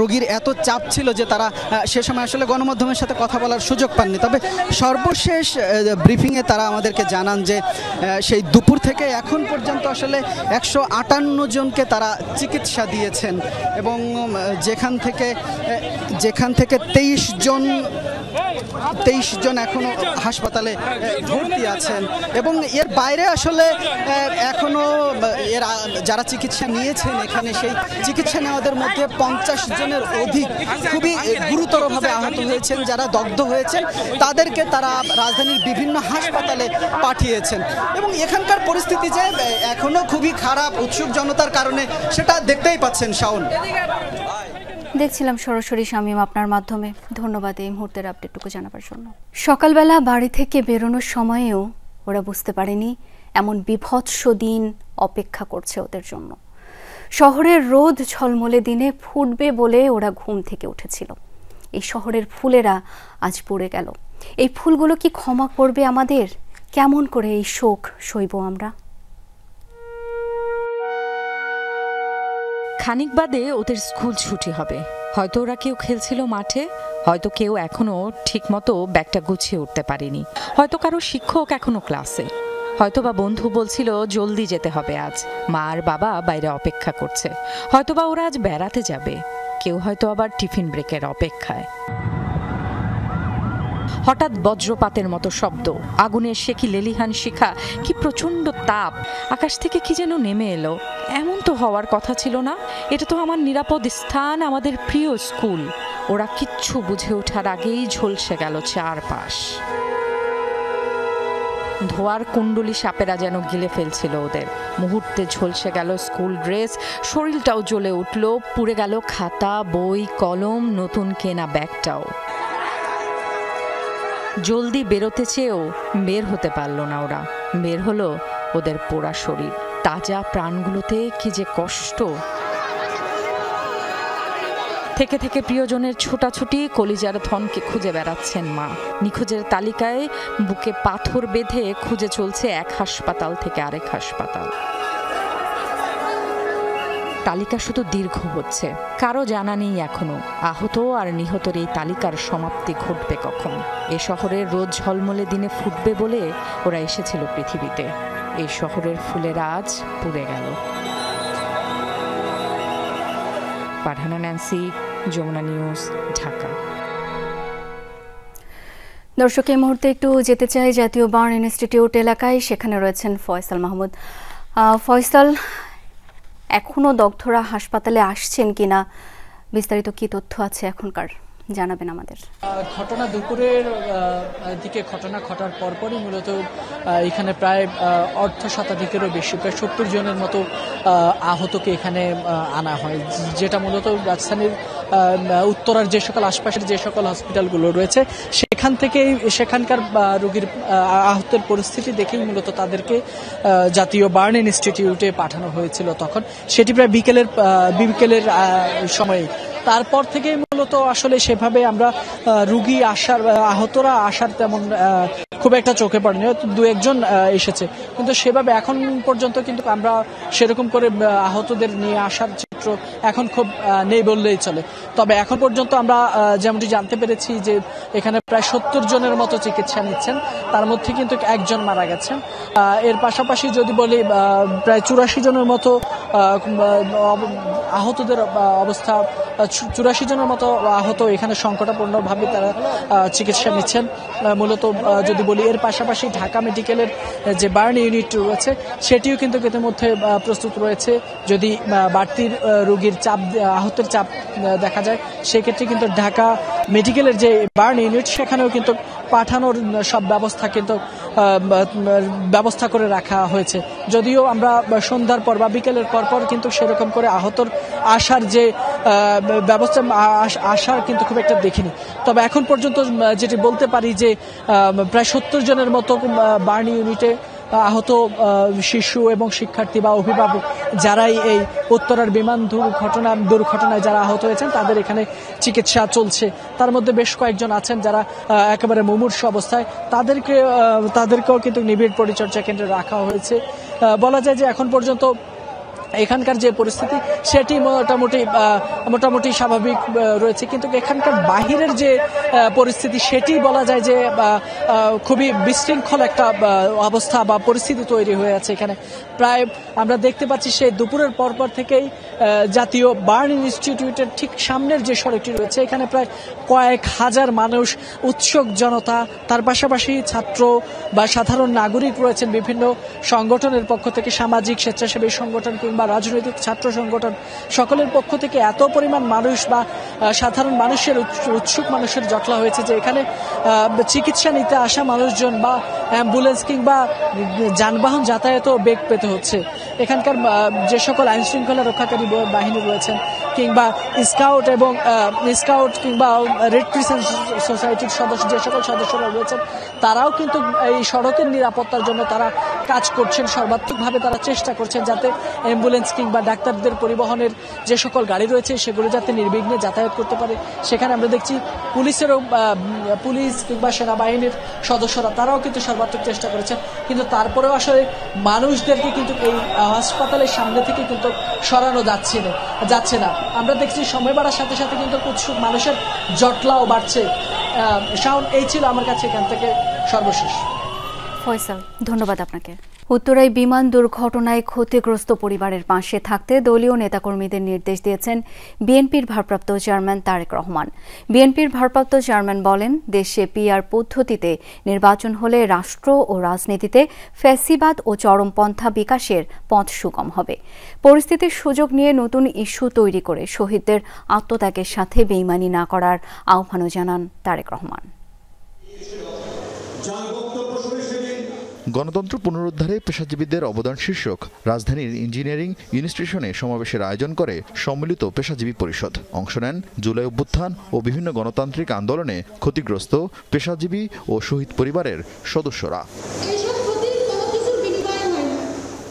রোগীর এত চাপ ছিল যে তারা সে সময় আসলে গণমাধ্যমের সাথে কথা বলার সুযোগ পাননি। তবে সর্বশেষ ব্রিফিংয়ে তারা আমাদেরকে জানান যে সেই দুপুর থেকে এখন পর্যন্ত আসলে 158 জনকে তারা চিকিৎসা দিয়েছেন এবং যেখান থেকে 23 জন এখনো হাসপাতালে ভর্তি আছেন এবং এর বাইরে আসলে এখনো যারা চিকিৎসা নিয়েছেন এখানে, সেই চিকিৎসা নেওয়াদের মধ্যে 50 জনের অধিক খুবই গুরুতরভাবে আহত হয়েছেন। যারা দগ্ধ হয়েছেন তাদেরকে তারা রাজধানীর বিভিন্ন হাসপাতালে পাঠিয়েছেন এবং এখানকার পরিস্থিতি যে এখনো খুবই খারাপ উৎসুক জনতার কারণে, সেটা দেখতেই পাচ্ছেন। শাওন, দেখছিলাম সরাসরি শামীম আপনার মাধ্যমে। ধন্যবাদ এই মুহূর্তের আপডেটটুকু জানাবার জন্য। সকালবেলা বাড়ি থেকে বেরোনোর সময়েও ওরা বুঝতে পারেনি এমন বিভৎস দিন অপেক্ষা করছে ওদের জন্য। শহরের রোদ ঝলমলে দিনে ফুটবে বলে ওরা ঘুম থেকে উঠেছিল। এই শহরের ফুলেরা আজ পড়ে গেল। এই ফুলগুলো কি ক্ষমা করবে আমাদের? কেমন করে এই শোক সইব আমরা? খানিক বাদে ওদের স্কুল ছুটি হবে। হয়তো ওরা কেউ খেলছিল মাঠে, হয়তো কেউ এখনো ঠিকমতো ব্যাগটা গুছিয়ে উঠতে পারেনি, হয়তো কারো শিক্ষক এখনো ক্লাসে, হয়তো বা বন্ধু বলছিল জলদি যেতে হবে আজ, মা আর বাবা বাইরে অপেক্ষা করছে, হয়তো বা ওরা আজ বেড়াতে যাবে, কেউ হয়তো আবার টিফিন ব্রেকের অপেক্ষায়। হঠাৎ বজ্রপাতের মতো শব্দ, আগুনের সে কি লেলিহান শিখা, কি প্রচণ্ড তাপ, আকাশ থেকে কি যেন নেমে এলো। এমন তো হওয়ার কথা ছিল না। এটা তো আমার নিরাপদ স্থান, আমাদের প্রিয় স্কুল। ওরা কিচ্ছু বুঝে ওঠার আগেই ঝলসে গেল চারপাশ। ধোয়ার কুণ্ডলি সাপেরা যেন গিলে ফেলছিল ওদের। মুহূর্তে ঝলসে গেল স্কুল ড্রেস, শরীরটাও জ্বলে উঠল, পুড়ে গেল খাতা, বই, কলম, নতুন কেনা ব্যাগটাও। জলদি বেরোতে চেয়েও বের হতে পারল না ওরা। বের হলো ওদের পোড়া শরীর। তাজা প্রাণগুলোতে কি যে কষ্ট। থেকে থেকে প্রিয়জনের ছোটাছুটি, কলিজার ধনকে খুঁজে বেড়াচ্ছেন মা। নিখোঁজের তালিকায় বুকে পাথর বেঁধে খুঁজে চলছে এক হাসপাতাল থেকে আরেক হাসপাতাল। তালিকা শুধু দীর্ঘ হচ্ছে। কারো জানা নেই এখনো আহত আর নিহতের এই তালিকার সমাপ্তি ঘটবে কখন। এ শহরের রোদ ঝলমলে দিনে ফুটবে বলে ওরা এসেছিল পৃথিবীতে। এই শহরের ফুলের আজ পুড়ে গেল। পাঠানা ন্যান্সি, যমুনা নিউজ, ঢাকা। দর্শক, এই মুহূর্তে একটু যেতে চাই জাতীয় বার্ন ইনস্টিটিউট এলাকায়। সেখানে রয়েছেন ফয়সাল মাহমুদ। ফয়সাল, এখনো দগ্ধরা হাসপাতালে আসছেন কিনা, বিস্তারিত কি তথ্য আছে এখনকার, জানাবেন আমাদের। ঘটনা দুপুরের দিকে ঘটনা ঘটার পরপরই মূলত এখানে প্রায় অর্ধ শতাধিকেরও বেশি, প্রায় 70 জনের মতো আহতকে এখানে আনা হয়, যেটা মূলত রাজধানীর উত্তরার যে সকল আশপাশের যে সকল হসপিটালগুলো রয়েছে সেখান থেকেই, সেখানকার রোগীর আহতের পরিস্থিতি দেখেই মূলত তাদেরকে জাতীয় বার্ন ইনস্টিটিউটে পাঠানো হয়েছিল। তখন সেটি প্রায় বিকেলের সময়ে। তারপর থেকে মূলত আসলে সেভাবে আমরা রুগী আসার, আহতরা আসার তেমন খুব একটা চোখে পড়েনি। দু একজন এসেছে, কিন্তু সেভাবে এখন পর্যন্ত কিন্তু আমরা সেরকম করে আহতদের নিয়ে আসার চিত্র এখন খুব নেই বললেই চলে। তবে এখন পর্যন্ত আমরা যেমনটি জানতে পেরেছি যে এখানে প্রায় 70 জনের মতো চিকিৎসা নিচ্ছেন, তার মধ্যে কিন্তু একজন মারা গেছেন। এর পাশাপাশি যদি বলি প্রায় 84 জনের মতো আহতদের অবস্থা, 84 জনের মতো আহত এখানে সংকটাপূর্ণভাবে তারা চিকিৎসা নিচ্ছেন মূলত যদি বলি। এর পাশাপাশি ঢাকা মেডিকেলের যে বার্ন ইউনিট রয়েছে সেটিও কিন্তু ইতিমধ্যে প্রস্তুত রয়েছে। যদি বাড়তি রোগীর চাপ, আহতের চাপ দেখা যায়, সেক্ষেত্রে কিন্তু ঢাকা মেডিকেলের যে বার্ন ইউনিট সেখানেও কিন্তু পাঠানোর সব ব্যবস্থা কিন্তু ব্যবস্থা করে রাখা হয়েছে। যদিও আমরা সন্ধ্যার পর বা বিকেলের পর কিন্তু সেরকম করে আহতর আসার যে ব্যবস্থা আসার কিন্তু খুব একটা দেখিনি। তবে এখন পর্যন্ত যেটি বলতে পারি যে প্রায় 70 জনের মতো বার্ন ইউনিটে আহত শিশু এবং শিক্ষার্থী বা অভিভাবক যারাই এই উত্তরার বিমান দুর্ঘটনায় যারা আহত হয়েছেন তাদের এখানে চিকিৎসা চলছে। তার মধ্যে বেশ কয়েকজন আছেন যারা একেবারে মুমূর্ষ অবস্থায়, তাদেরকেও কিন্তু নিবিড় পরিচর্যা কেন্দ্রে রাখা হয়েছে। বলা যায় যে এখন পর্যন্ত এখানকার যে পরিস্থিতি সেটি মোটামুটি স্বাভাবিক রয়েছে, কিন্তু এখানকার বাহিরের যে পরিস্থিতি সেটি বলা যায় যে খুবই বিশৃঙ্খল একটা অবস্থা বা পরিস্থিতি তৈরি হয়ে আছে এখানে। প্রায় আমরা দেখতে পাচ্ছি সেই দুপুরের পরপর থেকেই জাতীয় বার্ন ইনস্টিটিউটের ঠিক সামনের যে সড়কটি রয়েছে এখানে প্রায় কয়েক হাজার মানুষ, উৎসুক জনতা, তার পাশাপাশি ছাত্র বা সাধারণ নাগরিক রয়েছেন বিভিন্ন সংগঠনের পক্ষ থেকে, সামাজিক স্বেচ্ছাসেবী সংগঠন কিংবা রাজনৈতিক ছাত্র সংগঠন, সকলের পক্ষ থেকে এত পরিমাণ মানুষ বা সাধারণ মানুষের উৎসুক মানুষের জটলা হয়েছে যে এখানে চিকিৎসা নিতে আসা মানুষজন বা অ্যাম্বুলেন্স কিংবা যানবাহন যাতায়াতও বেগ পেতে হচ্ছে। এখানকার যে সকল আইন শৃঙ্খলা রক্ষাকারী বাহিনী রয়েছেন কিংবা স্কাউট কিংবা রেড ক্রিসেন্ট সোসাইটির যে সকল সদস্যরা রয়েছেন তারাও কিন্তু এই সড়কের নিরাপত্তার জন্য তারা কাজ করছেন, সর্বাত্মকভাবে তারা চেষ্টা করছেন যাতে অ্যাম্বুলেন্স কিংবা ডাক্তারদের পরিবহনের যে সকল গাড়ি রয়েছে সেগুলো যাতে নির্বিঘ্নে যাতায়াত করতে পারে। সেখানে আমরা দেখছি পুলিশ কিংবা সেনাবাহিনীর সদস্যরা তারাও কিন্তু সর্বাত্মক চেষ্টা করেছেন, কিন্তু তারপরেও আসলে মানুষদেরকে কিন্তু এই হাসপাতালের সামনে থেকে কিন্তু সরানো যাচ্ছে না। আমরা দেখছি সময় বাড়ার সাথে সাথে কিন্তু উৎসুক মানুষের জটলাও বাড়ছে। শাওন, এই ছিল আমার কাছে এখান থেকে সর্বশেষ। ফয়সাল, ধন্যবাদ আপনাকে। উত্তরায় বিমান দুর্ঘটনায় ক্ষতিগ্রস্ত পরিবারের পাশে থাকতে দলীয় নেতাকর্মীদের নির্দেশ দিয়েছেন বিএনপির ভারপ্রাপ্ত চেয়ারম্যান তারেক রহমান। বিএনপির ভারপ্রাপ্ত চেয়ারম্যান বলেন, দেশে পিআর পদ্ধতিতে নির্বাচন হলে রাষ্ট্র ও রাজনীতিতে ফ্যাসিবাদ ও চরমপন্থা বিকাশের পথ সুগম হবে। পরিস্থিতির সুযোগ নিয়ে নতুন ইস্যু তৈরি করে শহীদদের আত্মত্যাগের সাথে বেইমানি না করার আহ্বানও জানান তারেক রহমান। গণতন্ত্র পুনরুদ্ধারে পেশাজীবীদের অবদান শীর্ষক রাজধানীর ইঞ্জিনিয়ারিং ইনস্টিটিউশনে সমাবেশের আয়োজন করে সম্মিলিত পেশাজীবী পরিষদ। অংশ নেন জুলাই অভ্যুত্থান ও বিভিন্ন গণতান্ত্রিক আন্দোলনে ক্ষতিগ্রস্ত পেশাজীবী ও শহীদ পরিবারের সদস্যরা।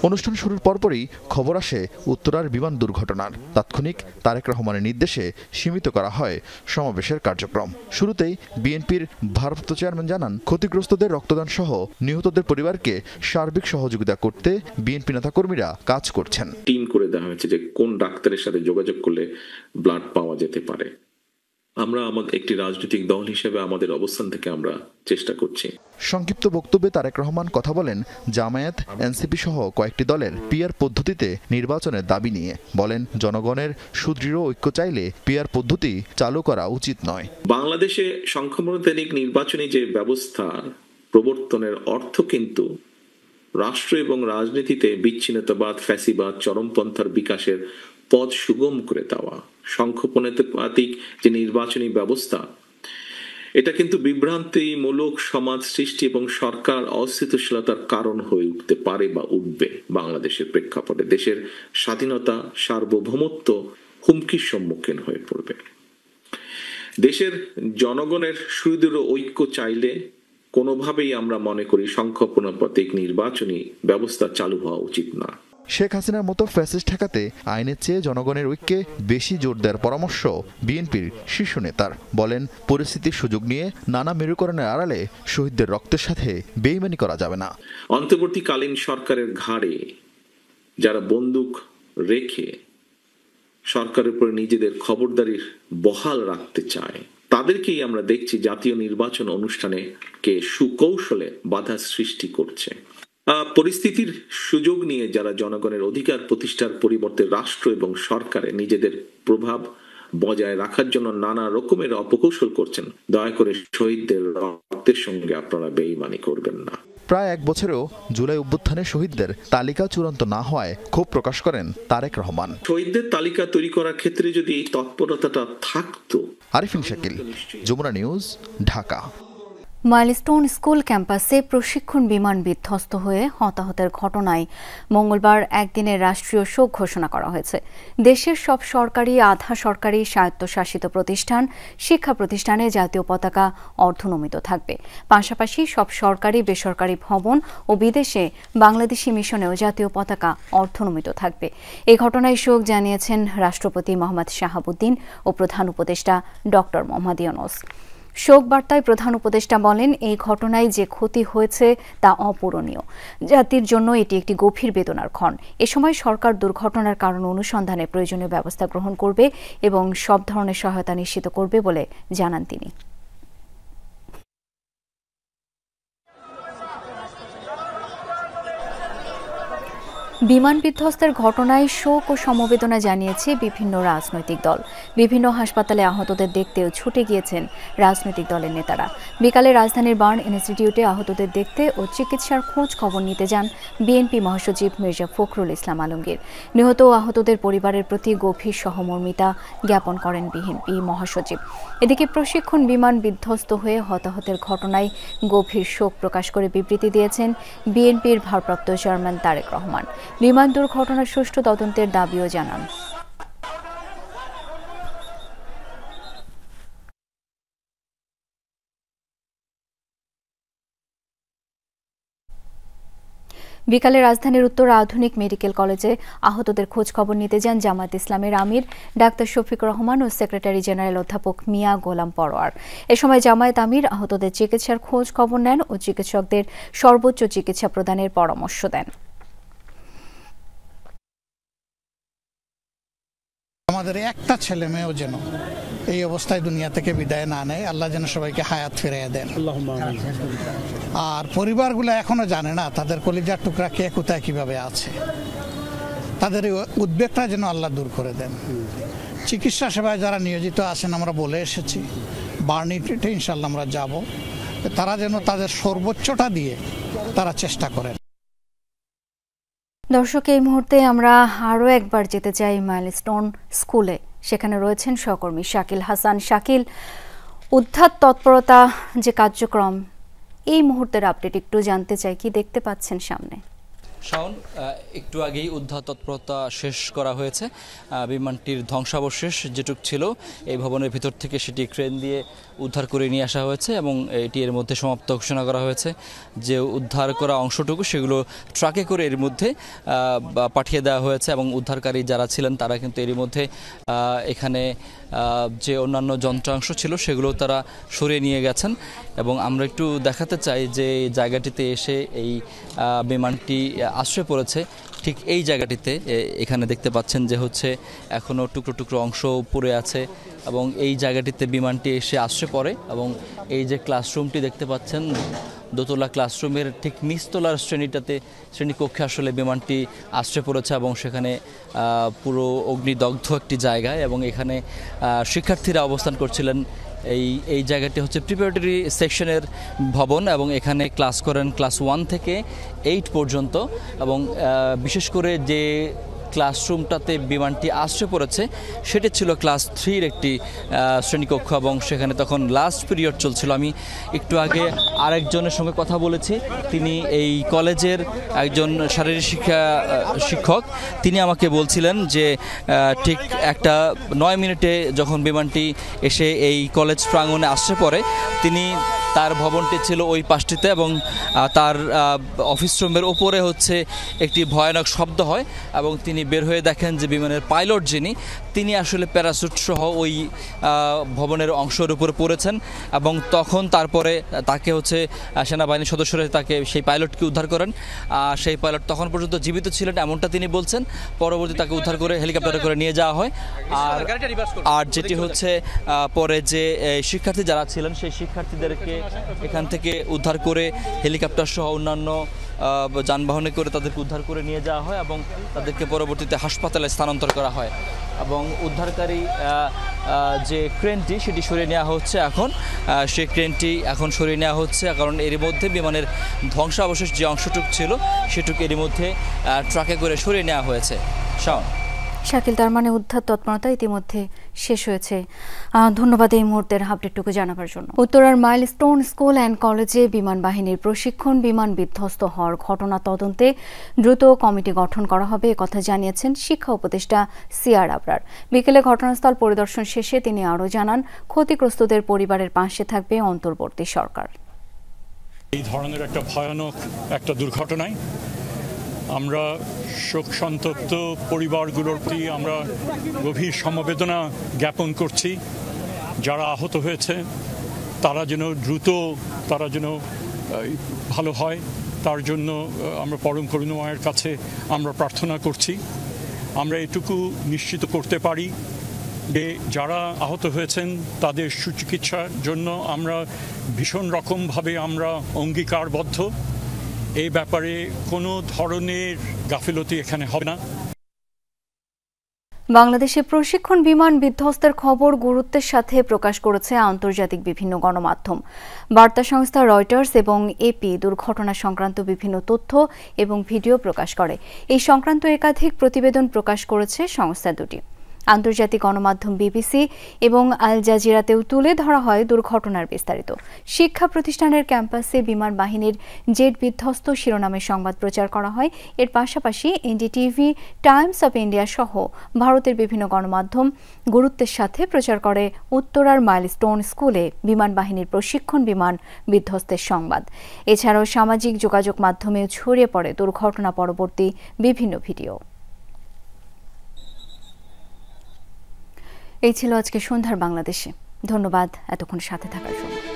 অনুষ্ঠান শুরুর পরপরই খবর আসে উত্তরার বিমান দুর্ঘটনার। তাৎক্ষণিক তারেক রহমানের নির্দেশে সীমিত করা হয় সমাবেশের কার্যক্রম। শুরুতেই বিএনপির ভারপ্রাপ্ত চেয়ারম্যান জানান, ক্ষতিগ্রস্তদের রক্তদান সহ নিহতদের পরিবারকে সার্বিক সহযোগিতা করতে বিএনপি নেতাকর্মীরা কাজ করছেন। টিম করে দেওয়া হয়েছে যে কোন ডাক্তারের সাথে যোগাযোগ করলে ব্লাড পাওয়া যেতে পারে। আমরা আমাদের একটি রাজনৈতিক দল হিসেবে আমাদের অবস্থান থেকে আমরা চেষ্টা করছি। সংক্ষিপ্ত বক্তব্যে তারেক রহমান কথা বলেন জামায়াত, এনসিপি সহ কয়েকটি দলের পিআর পদ্ধতিতে নির্বাচনের দাবি নিয়ে। বলেন, জনগণের সুদৃঢ় ঐক্য চাইলে পিআর পদ্ধতি চালু করা উচিত নয়। বাংলাদেশে সংখ্যাগরিষ্ঠ নির্বাচনী যে ব্যবস্থা প্রবর্তনের অর্থ কিন্তু রাষ্ট্র এবং রাজনীতিতে বিচ্ছিন্নতাবাদ, ফ্যাসিবাদ, চরমপন্থার বিকাশের পথ সুগম করে দেওয়া। সংখ্যানুপাতিক যে নির্বাচনী ব্যবস্থা এটা কিন্তু বিভ্রান্তিমূলক সমাজ সৃষ্টি এবং সরকার অস্থিতিশীলতার কারণ হয়ে উঠতে পারে বা উঠবে। বাংলাদেশের প্রেক্ষাপটে দেশের স্বাধীনতা, সার্বভৌমত্ব হুমকির সম্মুখীন হয়ে পড়বে। দেশের জনগণের সুদৃঢ় ঐক্য চাইলে কোনোভাবেই আমরা মনে করি সংখ্যানুপাতিক নির্বাচনী ব্যবস্থা চালু হওয়া উচিত না। শেখ হাসিনার মতো ফ্যাসিস্ট ঠেকাতে আইনের চেয়ে জনগণের ঐক্যে বেশি জোর দেওয়ার পরামর্শ বিএনপির শীর্ষ নেতার। বলেন, পরিস্থিতির সুযোগ নিয়ে নানা মেরুকরণের আড়ালে শহীদদের রক্তের সাথে বেইমানি করা যাবে না। অন্তর্বর্তীকালীন সরকারের ঘাড়ে যারা বন্দুক রেখে সরকারের উপরে নিজেদের খবরদারি বহাল রাখতে চায় তাদেরকেই আমরা দেখছি জাতীয় নির্বাচন অনুষ্ঠানে কে সুকৌশলে বাধা সৃষ্টি করছে। পরিস্থিতির সুযোগ নিয়ে যারা জনগণের অধিকার প্রতিষ্ঠার পরিবর্তে রাষ্ট্র এবং সরকারে নিজেদের প্রভাব বজায় রাখার জন্য নানা রকমের অপকৌশল করছেন, দয়া করে শহীদদের রক্তের সঙ্গে আপনারা বেইমানি করবেন না। প্রায় এক বছরেও জুলাই অভ্যুত্থানের শহীদদের তালিকা চূড়ান্ত না হওয়ায় ক্ষোভ প্রকাশ করেন তারেক রহমান। শহীদদের তালিকা তৈরি করার ক্ষেত্রে যদি এই তৎপরতাটা থাকতো। Arifin Shakil, Jamuna News, Dhaka. Milestone school ক্যাম্পাসে প্রশিক্ষণ বিমান বিধ্বস্ত হয়ে হতাহতের ঘটনায় মঙ্গলবার একদিনের রাষ্ট্রীয় শোক ঘোষণা করা হয়েছে। দেশের সব সরকারি, আধা সরকারি, স্বায়ত্তশাসিত প্রতিষ্ঠান, শিক্ষা প্রতিষ্ঠানে জাতীয় পতাকা অর্ধনমিত থাকবে। পাশাপাশি সব সরকারি, বেসরকারি ভবন ও বিদেশে বাংলাদেশি মিশনেও জাতীয় পতাকা অর্ধনমিত থাকবে। এই ঘটনায় শোক জানিয়েছেন রাষ্ট্রপতি মোহাম্মদ শাহাবুদ্দিন ও প্রধান উপদেষ্টা ডক্টর মোহাম্মদ ইউনূস। শোক বার্তায় প্রধান উপদেষ্টা বলেন, এই ঘটনায় যে ক্ষতি হয়েছে তা অপূরণীয়। জাতির জন্য এটি একটি গভীর বেদনার ক্ষণ। এ সময় সরকার দুর্ঘটনার কারণ অনুসন্ধানে প্রয়োজনীয় ব্যবস্থা গ্রহণ করবে এবং সব ধরনের সহায়তা নিশ্চিত করবে বলে জানান তিনি। বিমান বিধ্বস্তের ঘটনায় শোক ও সমবেদনা জানিয়েছে বিভিন্ন রাজনৈতিক দল। বিভিন্ন হাসপাতালে আহতদের দেখতেও ছুটে গিয়েছেন রাজনৈতিক দলের নেতারা। বিকালে রাজধানীর বার্ন ইনস্টিটিউটে আহতদের দেখতে ও চিকিৎসার খোঁজ খবর নিতে যান বিএনপি মহাসচিব মির্জা ফখরুল ইসলাম আলমগীর। নিহত ও আহতদের পরিবারের প্রতি গভীর সহমর্মিতা জ্ঞাপন করেন বিএনপি মহাসচিব। এদিকে প্রশিক্ষণ বিমান বিধ্বস্ত হয়ে হতাহতের ঘটনায় গভীর শোক প্রকাশ করে বিবৃতি দিয়েছেন বিএনপির ভারপ্রাপ্ত চেয়ারম্যান তারেক রহমান। বিমান দুর্ঘটনার সুষ্ঠু তদন্তের দাবিও জানান। বিকালে রাজধানীর উত্তর আধুনিক মেডিকেল কলেজে আহতদের খোঁজ খবর নিতে যান জামায়াত ইসলামের আমির ডাক্তার শফিক রহমান ও সেক্রেটারি জেনারেল অধ্যাপক মিয়া গোলাম পরোয়ার। এ সময় জামায়াত আমির আহতদের চিকিৎসার খোঁজ খবর নেন ও চিকিৎসকদের সর্বোচ্চ চিকিৎসা প্রদানের পরামর্শ দেন। আমাদের একটা ছেলে মেয়েও যেন এই অবস্থায় দুনিয়া থেকে বিদায় না নেয়, আল্লাহ যেন সবাইকে হায়াত ফিরিয়ে দেন। আর পরিবারগুলো এখনো জানে না তাদের কলিজার টুকরা কে কোথায় কিভাবে আছে। তাদের উদ্বেগটা যেন আল্লাহ দূর করে দেন। চিকিৎসা সেবায় যারা নিয়োজিত আছেন আমরা বলে এসেছি, বার্নিতে ইনশাল্লাহ আমরা যাব, তারা যেন তাদের সর্বোচ্চটা দিয়ে তারা চেষ্টা করেন। দর্শক, এই মুহূর্তে আমরা আরও একবার যেতে চাই মাইলস্টোন স্কুলে। সেখানে রয়েছেন সহকর্মী শাকিল হাসান। শাকিল, উদ্ধার তৎপরতা যে কার্যক্রম, এই মুহূর্তের আপডেট একটু জানতে চাই, কি দেখতে পাচ্ছেন সামনে? শাওন, একটু আগেই উদ্ধার তৎপরতা শেষ করা হয়েছে। বিমানটির ধ্বংসাবশেষ যেটুক ছিল এই ভবনের ভিতর থেকে সেটি ক্রেন দিয়ে উদ্ধার করে নিয়ে আসা হয়েছে এবং এটি এর মধ্যে সমাপ্ত ঘোষণা করা হয়েছে। যে উদ্ধার করা অংশটুকু সেগুলো ট্রাকে করে এর মধ্যে পাঠিয়ে দেওয়া হয়েছে এবং উদ্ধারকারী যারা ছিলেন তারা কিন্তু এর মধ্যে এখানে যে অন্যান্য যন্ত্রাংশ ছিল সেগুলো তারা সরিয়ে নিয়ে গেছেন। এবং আমরা একটু দেখাতে চাই যে জায়গাটিতে এসে এই বিমানটি আশ্রয় পড়েছে, ঠিক এই জায়গাটিতে এখানে দেখতে পাচ্ছেন যে হচ্ছে এখনও টুকরো টুকরো অংশ পড়ে আছে এবং এই জায়গাটিতে বিমানটি এসে আশ্রয় পড়ে। এবং এই যে ক্লাসরুমটি দেখতে পাচ্ছেন, দোতলা ক্লাসরুমের ঠিক নিচতলার শ্রেণীকক্ষে আসলে বিমানটি আশ্রয় পড়েছে এবং সেখানে পুরো অগ্নিদগ্ধ একটি জায়গায় এবং এখানে শিক্ষার্থীরা অবস্থান করছিলেন। এই জায়গাটি হচ্ছে প্রিপারেটরি সেকশনের ভবন এবং এখানে ক্লাস করেন ক্লাস 1 থেকে 8 পর্যন্ত। এবং বিশেষ করে যে ক্লাসরুমটাতে বিমানটি আশ্রয় পড়েছে সেটি ছিল ক্লাস 3-র একটি শ্রেণীকক্ষ এবং সেখানে তখন লাস্ট পিরিয়ড চলছিল। আমি একটু আগে আরেকজনের সঙ্গে কথা বলেছি, তিনি এই কলেজের একজন শারীরিক শিক্ষা শিক্ষক। তিনি আমাকে বলছিলেন যে ঠিক একটা 9 মিনিটে যখন বিমানটি এসে এই কলেজ প্রাঙ্গণে আশ্রয় পড়ে, তার ভবনটি ছিল ওই পাশটিতে এবং তার অফিস রুমের ওপরে হচ্ছে একটি ভয়ানক শব্দ হয় এবং তিনি বের হয়ে দেখেন যে বিমানের পাইলট তিনি আসলে প্যারাসুট সহ ওই ভবনের অংশের উপরে পড়েছেন এবং তখন তারপরে তাকে হচ্ছে সেনাবাহিনীর সদস্যরা তাকে সেই পাইলটকে উদ্ধার করেন। সেই পাইলট তখন পর্যন্ত জীবিত ছিলেন এমনটা তিনি বলছেন। পরবর্তী তাকে উদ্ধার করে হেলিকপ্টারে করে নিয়ে যাওয়া হয়। আর যেটি হচ্ছে পরে যে শিক্ষার্থী যারা ছিলেন সেই শিক্ষার্থীদেরকে এখান থেকে উদ্ধার করে হেলিকপ্টার সহ অন্যান্য যানবাহনে করে তাদেরকে উদ্ধার করে নিয়ে যাওয়া হয় এবং তাদেরকে পরবর্তীতে হাসপাতালে স্থানান্তর করা হয় এবং উদ্ধারকারী যে ক্রেনটি সেটি সরিয়ে নেওয়া হচ্ছে। এখন সেই ক্রেনটি এখন সরিয়ে নেওয়া হচ্ছে কারণ এর মধ্যে বিমানের ধ্বংসাবশেষ যে অংশটুকু ছিল সেটুকু এর মধ্যে ট্রাকে করে সরিয়ে নেওয়া হয়েছে। শাকিল, তার মানে উদ্ধার তৎপরতা ইতিমধ্যে শেষ হয়েছে। ধন্যবাদ এই মুহূর্তের আপডেটটুকু জানাবার জন্য। উত্তরার মাইলস্টোন স্কুল অ্যান্ড কলেজে বিমান বাহিনীর প্রশিক্ষণ বিমান বিধ্বস্ত হওয়ার ঘটনা তদন্তে দ্রুত কমিটি গঠন করা হবে, একথা জানিয়েছেন শিক্ষা উপদেষ্টা সিআর আবরার। বিকেলে ঘটনাস্থল পরিদর্শন শেষে তিনি আরও জানান, ক্ষতিগ্রস্তদের পরিবারের পাশে থাকবে অন্তর্বর্তী সরকার। এই ধরনের একটা ভয়ানক একটা দুর্ঘটনায় আমরা শোক সন্তপ্ত পরিবারগুলোর প্রতি আমরা গভীর সমবেদনা জ্ঞাপন করছি। যারা আহত হয়েছে তারা যেন দ্রুত ভালো হয়, তার জন্য আমরা পরম করুণাময়ের কাছে আমরা প্রার্থনা করছি। আমরা এটুকু নিশ্চিত করতে পারি যে যারা আহত হয়েছেন তাদের সুচিকিৎসার জন্য আমরা ভীষণ রকমভাবে আমরা অঙ্গীকারবদ্ধ। এই ব্যাপারে কোনো ধরনের গাফিলতি এখানে হবে না। বাংলাদেশে প্রশিক্ষণ বিমান বিধ্বস্তের খবর গুরুত্বের সাথে প্রকাশ করেছে আন্তর্জাতিক বিভিন্ন গণমাধ্যম। বার্তা সংস্থা রয়টার্স এবং এপি দুর্ঘটনা সংক্রান্ত বিভিন্ন তথ্য এবং ভিডিও প্রকাশ করে। এই সংক্রান্ত একাধিক প্রতিবেদন প্রকাশ করেছে সংস্থা দুটি। আন্তর্জাতিক গণমাধ্যম বিবিসি এবং আল জাজিরাতেও তুলে ধরা হয় দুর্ঘটনার বিস্তারিত। শিক্ষা প্রতিষ্ঠানের ক্যাম্পাসে বিমান বাহিনীর জেট বিধ্বস্ত শিরোনামে সংবাদ প্রচার করা হয়। এর পাশাপাশি এনডিটিভি, টাইমস অব ইন্ডিয়া সহ ভারতের বিভিন্ন গণমাধ্যম গুরুত্বের সাথে প্রচার করে উত্তরার মাইলস্টোন স্কুলে বিমান বাহিনীর প্রশিক্ষণ বিমান বিধ্বস্তের সংবাদ। এছাড়াও সামাজিক যোগাযোগ মাধ্যমেও ছড়িয়ে পড়ে দুর্ঘটনা পরবর্তী বিভিন্ন ভিডিও। এই ছিল আজকে সন্ধ্যার বাংলাদেশে। ধন্যবাদ এতক্ষণ সাথে থাকার জন্য।